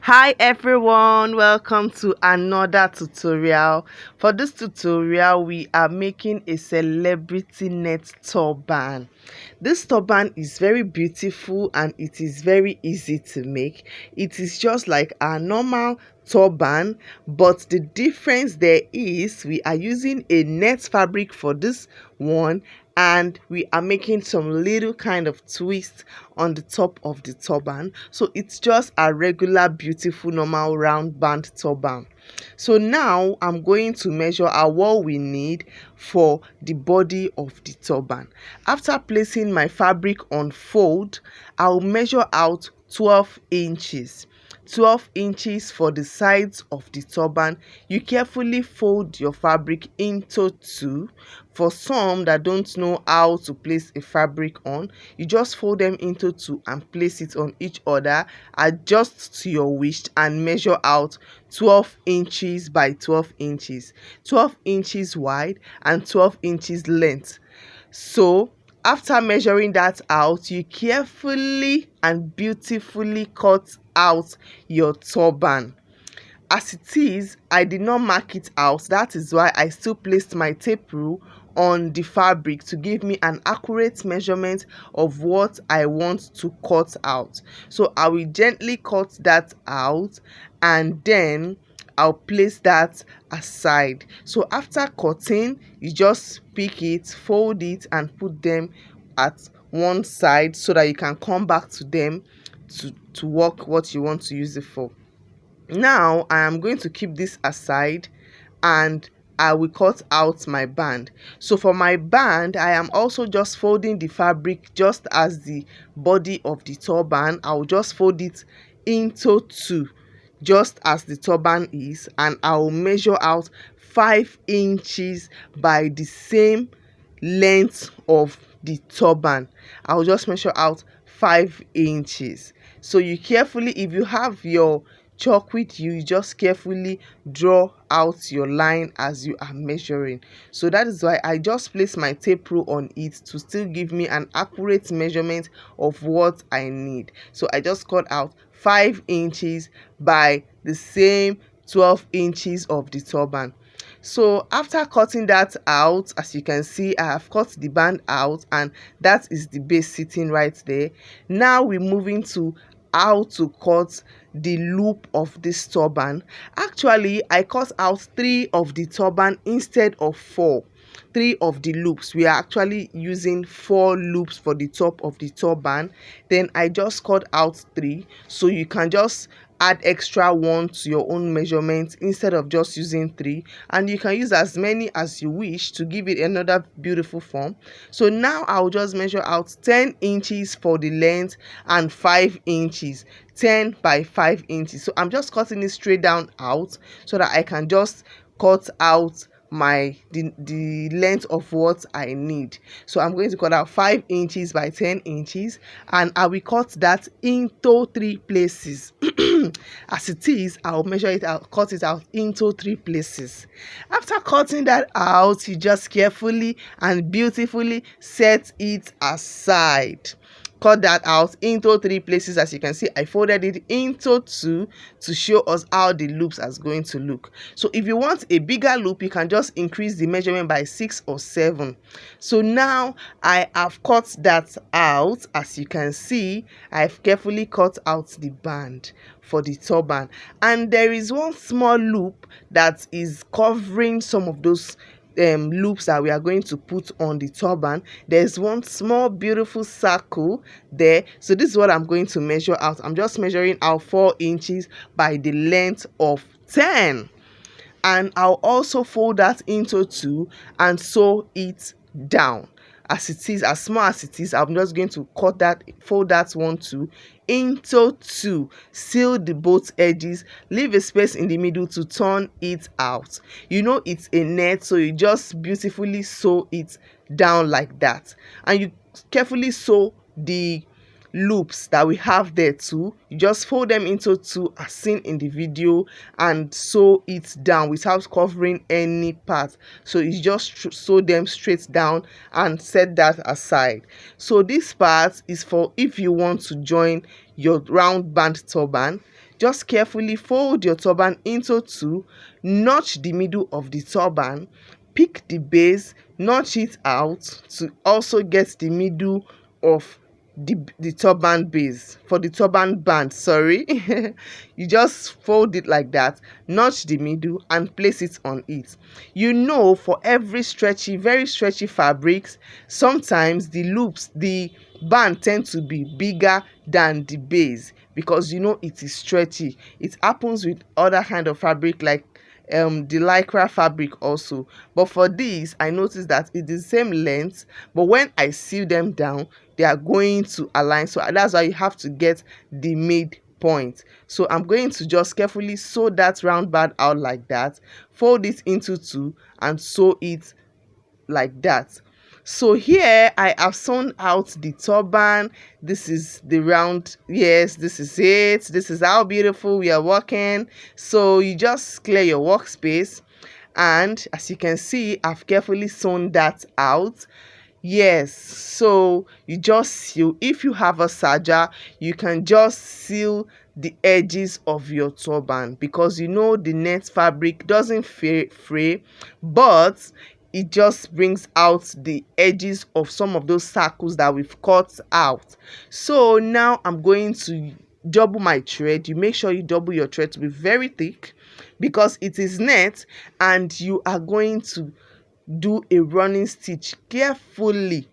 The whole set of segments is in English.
Hi everyone, welcome to another tutorial. For this tutorial we are making a celebrity net turban. This turban is very beautiful and it is very easy to make. It is just like a normal turban, but the difference there is we are using a net fabric for this one, and we are making some little kind of twist on the top of the turban, so it's just a regular beautiful normal round band turban. So now I'm going to measure out what we need for the body of the turban. After placing my fabric on fold, I'll measure out 12 inches. 12 inches for the sides of the turban. You carefully fold your fabric into two. For some that don't know how to place a fabric on, you just fold them into two and place it on each other. Adjust to your wish and measure out 12 inches by 12 inches, 12 inches wide and 12 inches length. So after measuring that out, you carefully and beautifully cut out your turban. As it is, I did not mark it out. That is why I still placed my tape rule on the fabric to give me an accurate measurement of what I want to cut out. So I will gently cut that out and then I'll place that aside. So after cutting, you just pick it, fold it and put them at one side so that you can come back to them to work what you want to use it for. Now I am going to keep this aside and I will cut out my band. So for my band, I am also just folding the fabric just as the body of the turban. I will just fold it into two just as the turban is, and I will measure out 5 inches by the same length of the turban. I'll just measure out 5 inches. So you carefully, if you have your chalk with you, you just carefully draw out your line as you are measuring. So that is why I just place my tape rule on it to still give me an accurate measurement of what I need. So I just cut out 5 inches by the same 12 inches of the turban. So after cutting that out, as you can see, I have cut the band out and that is the base sitting right there. Now we're moving to how to cut the loop of this turban. Actually, I cut out 3 of the turban instead of 4. 3 of the loops. We are actually using 4 loops for the top of the turban. Then I just cut out 3, so you can just add extra 1 to your own measurement instead of just using 3, and you can use as many as you wish to give it another beautiful form. So now I'll just measure out 10 inches for the length and 5 inches, 10 by 5 inches. So I'm just cutting it straight down out so that I can just cut out the length of what I need. So I'm going to cut out 5 inches by 10 inches and I will cut that into 3 places. As it is, I'll measure it out, cut it out into 3 places. After cutting that out, you just carefully and beautifully set it aside. Cut that out into 3 places. As you can see, I folded it into 2 to show us how the loops are going to look. So if you want a bigger loop, you can just increase the measurement by 6 or 7. So now I have cut that out. As you can see, I've carefully cut out the band for the turban, and there is one small loop that is covering some of those loops that we are going to put on the turban. There's one small beautiful circle there, so this is what I'm going to measure out. I'm just measuring out 4 inches by the length of 10, and I'll also fold that into 2 and sew it down. As it is, as small as it is, I'm just going to cut that, fold that one too into 2, seal the both edges, leave a space in the middle to turn it out. You know it's a net, so you just beautifully sew it down like that, and you carefully sew the loops that we have there too. You just fold them into 2 as seen in the video and sew it down without covering any part. So you just sew them straight down and set that aside. So this part is for if you want to join your round band turban. just carefully fold your turban into two, notch the middle of the turban, pick the base, notch it out to also get the middle of the turban base, for the turban band, sorry. You just fold it like that, notch the middle and place it on it. You know, for every stretchy, very stretchy fabrics, sometimes the loops, the band tend to be bigger than the base, because you know it is stretchy. It happens with other kind of fabric like the lycra fabric also, but for this I noticed that it is the same length, but when I sew them down they are going to align, so that's why you have to get the midpoint. So I'm going to just carefully sew that round band out like that, fold it into two and sew it like that. So here I have sewn out the turban. This is the round. Yes, this is it. This is how beautiful we are working. So you just clear your workspace, and as you can see, I've carefully sewn that out. Yes, so you just seal. If you have a serger, you can just seal the edges of your turban, because you know the net fabric doesn't fray, but it just brings out the edges of some of those circles that we've cut out. So now I'm going to double my thread. You make sure you double your thread to be very thick, because it is net, and you are going to do a running stitch carefully.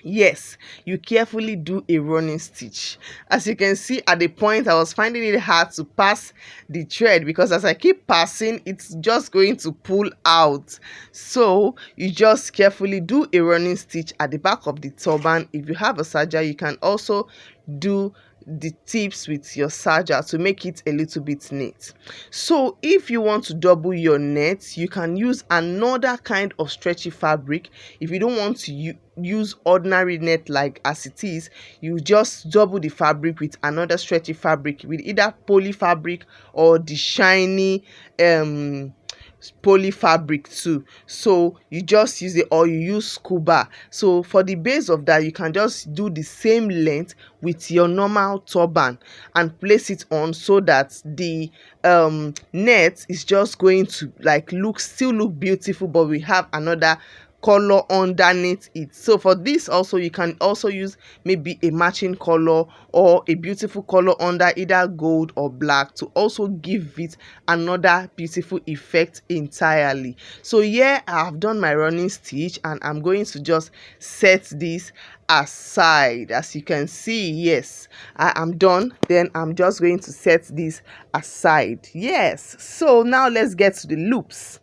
Yes, you carefully do a running stitch. As you can see, at the point I was finding it hard to pass the thread, because as I keep passing it's just going to pull out. So you just carefully do a running stitch at the back of the turban. If you have a serger, you can also do the tips with your serger to make it a little bit neat. So if you want to double your net, you can use another kind of stretchy fabric. If you don't want to use ordinary net like as it is, you just double the fabric with another stretchy fabric, with either poly fabric or the shiny poly fabric too. So you just use it, or you use scuba. So for the base of that, you can just do the same length with your normal turban and place it on, so that the net is just going to like still look beautiful, but we have another color underneath it. So for this also, you can also use maybe a matching color or a beautiful color under either gold or black to also give it another beautiful effect entirely. So here I have done my running stitch, and I'm going to just set this aside. As you can see, yes, I am done. Then I'm just going to set this aside. Yes, so now let's get to the loops.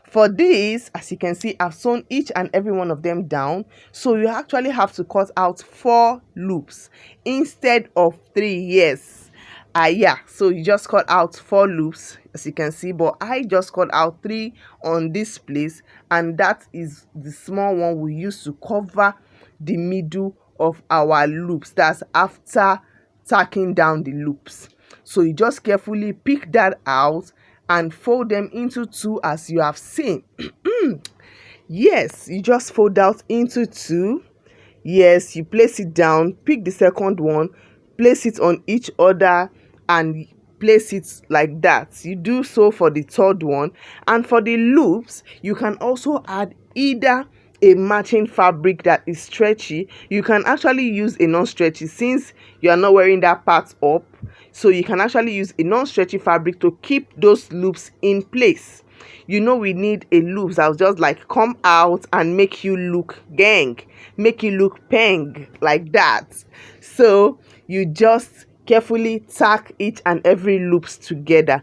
For this, as you can see, I've sewn each and every one of them down. So you actually have to cut out 4 loops instead of 3. Yes. Yeah, so you just cut out 4 loops, as you can see, but I just cut out 3 on this place, and that is the small one we use to cover the middle of our loops. That's after tacking down the loops. So you just carefully pick that out and fold them into 2 as you have seen. Yes, you just fold out into 2. Yes, you place it down, pick the second one, place it on each other and place it like that. You do so for the third one. And for the loops, you can also add either a matching fabric that is stretchy. You can actually use a non-stretchy, since you are not wearing that part up. So you can actually use a non-stretchy fabric to keep those loops in place. You know, we need a loops that will just like come out and make you look gang, make you look peng, like that. So you just carefully tack each and every loops together.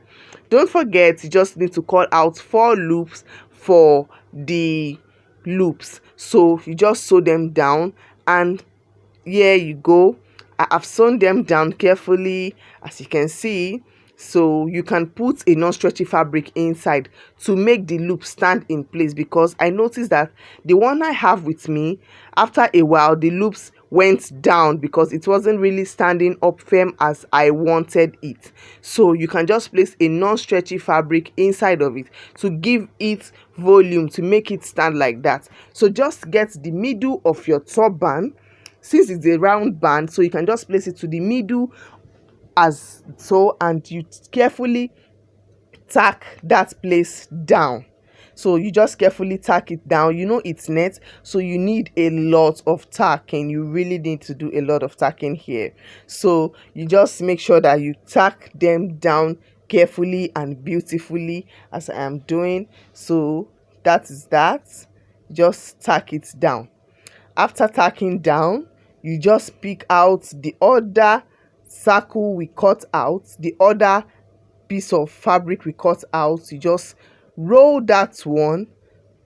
Don't forget, you just need to cut out 4 loops for the loops. So you just sew them down, and here you go. I have sewn them down carefully, as you can see. So you can put a non-stretchy fabric inside to make the loop stand in place, because I noticed that the one I have with me, after a while the loops went down because it wasn't really standing up firm as I wanted it. So you can just place a non-stretchy fabric inside of it to give it volume, to make it stand like that. So just get the middle of your turban, since it's a round band, so you can just place it to the middle as so, and you carefully tack that place down. So you just carefully tack it down. You know it's net, so you need a lot of tacking. You really need to do a lot of tacking here. So you just make sure that you tack them down carefully and beautifully, as I am doing. So that is that. Just tack it down. After tacking down, you just pick out the other circle we cut out, the other piece of fabric we cut out. You just roll that one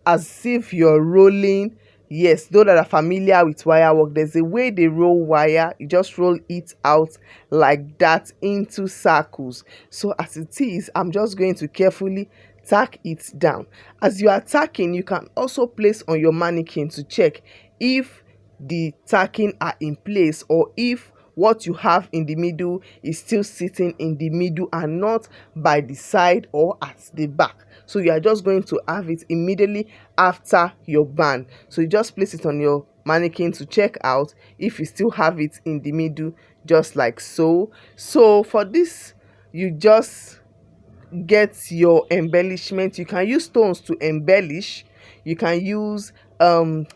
as if you're rolling. Yes, those that are familiar with wire work, there's a way they roll wire. You just roll it out like that into circles. So as it is, I'm just going to carefully tack it down. As you are tacking, you can also place on your mannequin to check if the tacking are in place, or if what you have in the middle is still sitting in the middle and not by the side or at the back. So you are just going to have it immediately after your band. So you just place it on your mannequin to check out if you still have it in the middle, just like so. So for this, you just get your embellishment. You can use stones to embellish. You can use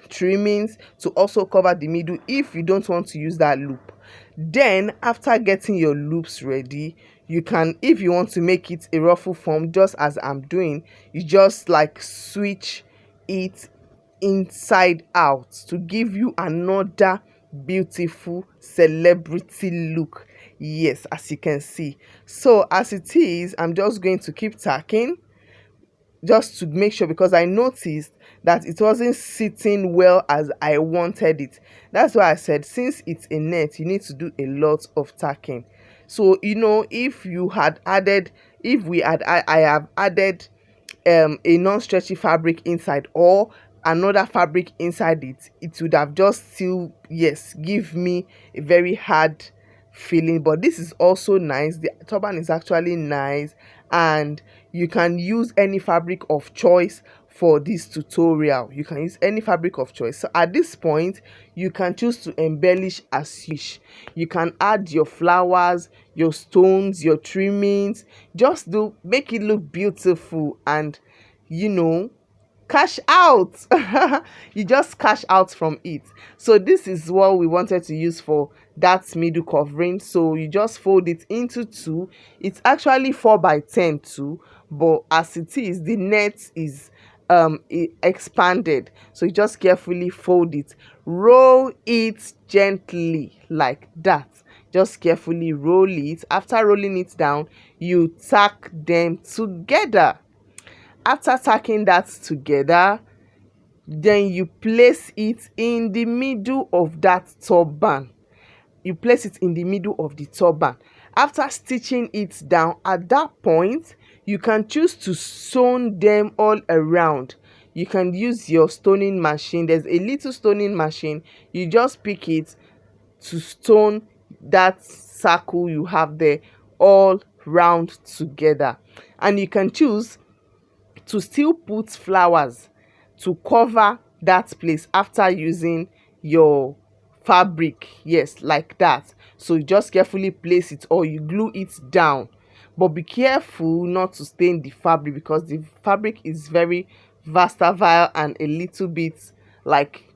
trimmings to also cover the middle if you don't want to use that loop. Then after getting your loops ready, you can, if you want to make it a ruffle form, just as I'm doing, you just like switch it inside out to give you another beautiful celebrity look. Yes, as you can see. So as it is, I'm just going to keep tacking just to make sure, because I noticed that it wasn't sitting well as I wanted it. That's why I said, since it's a net, you need to do a lot of tacking. So you know, if you had added, if we had, I have added a non-stretchy fabric inside, or another fabric inside it, it would have just still, yes, give me a very hard feeling. But this is also nice. The turban is actually nice, and you can use any fabric of choice for this tutorial. You can use any fabric of choice. So at this point, you can choose to embellish as you wish. You can add your flowers, your stones, your trimmings. Just do make it look beautiful, and you know, cash out. You just cash out from it. So this is what we wanted to use for that middle covering. So you just fold it into two. It's actually 4x10 too, but as it is, the net is expanded, so you just carefully fold it, roll it gently like that. Just carefully roll it. After rolling it down, you tack them together. After tacking that together, then you place it in the middle of that turban. You place it in the middle of the turban. After stitching it down, at that point, you can choose to sew them all around. You can use your stoning machine. There's a little stoning machine. You just pick it to stone that circle you have there all round together. And you can choose to still put flowers to cover that place after using your fabric. Yes, like that. So you just carefully place it, or you glue it down, but be careful not to stain the fabric, because the fabric is very versatile and a little bit like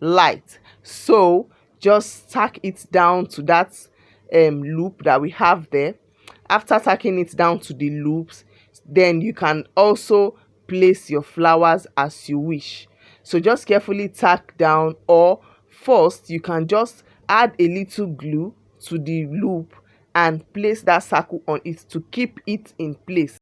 light. So just tack it down to that loop that we have there. After tacking it down to the loops, then you can also place your flowers as you wish. So just carefully tack down, or first you can just add a little glue to the loop and place that circle on it to keep it in place.